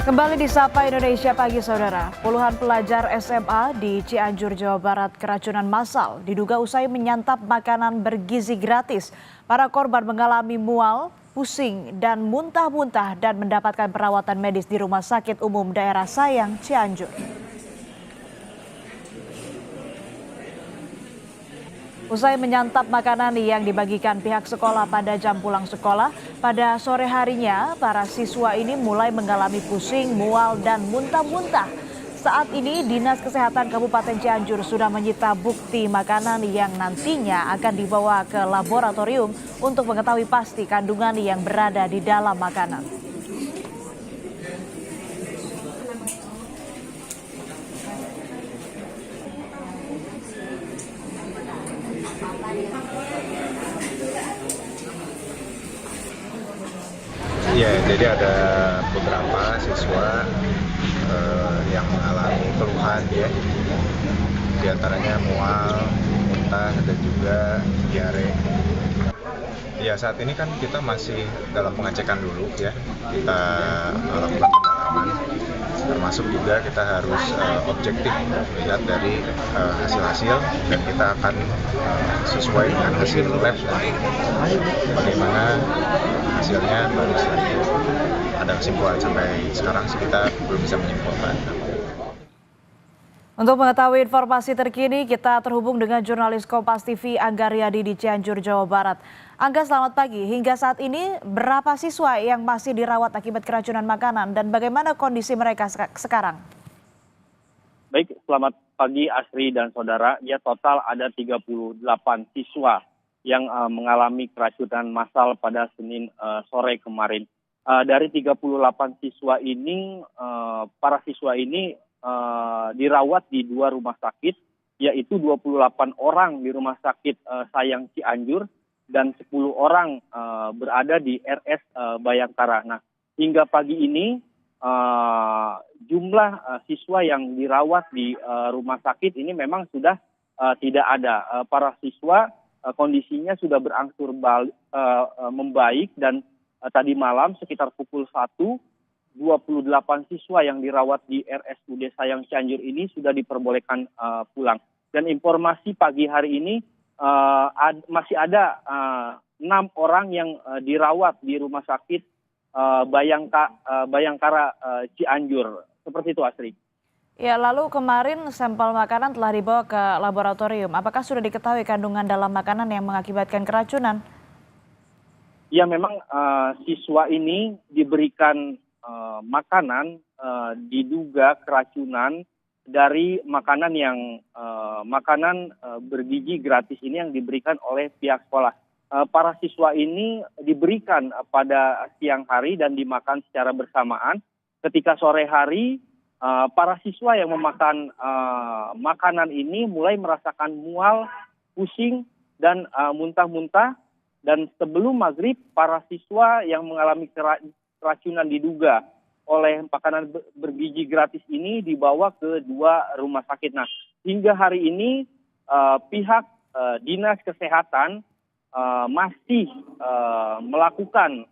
Kembali di Sapa Indonesia Pagi Saudara, puluhan pelajar SMA di Cianjur, Jawa Barat keracunan massal diduga usai menyantap makanan bergizi gratis. Para korban mengalami mual, pusing, dan muntah-muntah dan mendapatkan perawatan medis di Rumah Sakit Umum Daerah Sayang, Cianjur. Usai menyantap makanan yang dibagikan pihak sekolah pada jam pulang sekolah, pada sore harinya para siswa ini mulai mengalami pusing, mual, dan muntah-muntah. Saat ini Dinas Kesehatan Kabupaten Cianjur sudah menyita bukti makanan yang nantinya akan dibawa ke laboratorium untuk mengetahui pasti kandungan yang berada di dalam makanan. Ya, jadi ada beberapa siswa yang mengalami keluhan ya, di antaranya mual, muntah, dan juga diare. Ya, saat ini kan kita masih dalam pengecekan dulu ya, kita lakukan pendalaman, termasuk juga kita harus objektif melihat dari hasil-hasil, dan kita akan sesuai dengan hasil lab nanti bagaimana hasilnya, baru setelah itu ada kesimpulan. Sampai sekarang sih kita belum bisa menyimpulkan. Untuk mengetahui informasi terkini, kita terhubung dengan jurnalis Kompas TV Angga Riyadi di Cianjur, Jawa Barat. Angga, selamat pagi. Hingga saat ini berapa siswa yang masih dirawat akibat keracunan makanan dan bagaimana kondisi mereka sekarang? Baik, selamat pagi Asri dan saudara. Ya, total ada 38 siswa yang mengalami keracunan massal pada Senin sore kemarin. Dari 38 siswa ini, para siswa ini dirawat di 2 rumah sakit, yaitu 28 orang di Rumah Sakit Sayang Cianjur dan 10 orang berada di RS Bayangkara. Nah, hingga pagi ini jumlah siswa yang dirawat di rumah sakit ini memang sudah tidak ada. Para siswa kondisinya sudah berangsur membaik, dan tadi malam sekitar pukul 1, 28 siswa yang dirawat di RSUD Sayang Cianjur ini sudah diperbolehkan pulang. Dan informasi pagi hari ini masih ada 6 orang yang dirawat di Rumah Sakit Bayangkara Cianjur. Seperti itu, Asri. Ya, lalu kemarin sampel makanan telah dibawa ke laboratorium. Apakah sudah diketahui kandungan dalam makanan yang mengakibatkan keracunan? Ya, memang siswa ini diberikan makanan diduga keracunan dari makanan yang bergizi gratis ini yang diberikan oleh pihak sekolah. Para siswa ini diberikan pada siang hari dan dimakan secara bersamaan. Ketika sore hari, para siswa yang memakan makanan ini mulai merasakan mual, pusing, dan muntah-muntah. Dan sebelum maghrib, para siswa yang mengalami keracunan diduga oleh makanan bergizi gratis ini dibawa ke 2 rumah sakit. Nah, hingga hari ini pihak Dinas Kesehatan masih melakukan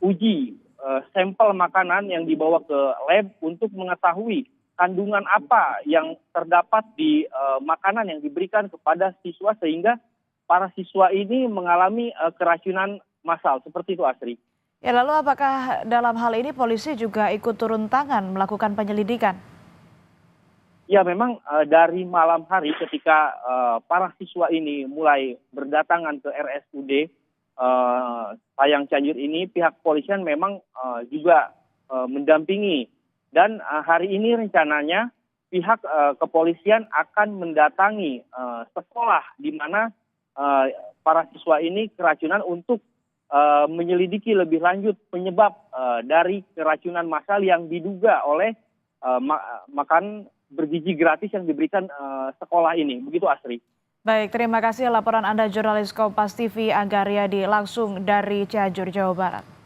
uji sampel makanan yang dibawa ke lab untuk mengetahui kandungan apa yang terdapat di makanan yang diberikan kepada siswa sehingga para siswa ini mengalami keracunan massal. Seperti itu, Asri. Ya, lalu apakah dalam hal ini polisi juga ikut turun tangan melakukan penyelidikan? Ya, memang dari malam hari ketika para siswa ini mulai berdatangan ke RSUD Sayang Cianjur ini, pihak kepolisian memang juga mendampingi. Dan hari ini rencananya pihak kepolisian akan mendatangi sekolah di mana para siswa ini keracunan untuk menyelidiki lebih lanjut penyebab dari keracunan massal yang diduga oleh makan bergizi gratis yang diberikan sekolah ini. Begitu, Asri. Baik, terima kasih laporan Anda jurnalis Kompas TV Angga Riyadi langsung dari Cianjur, Jawa Barat.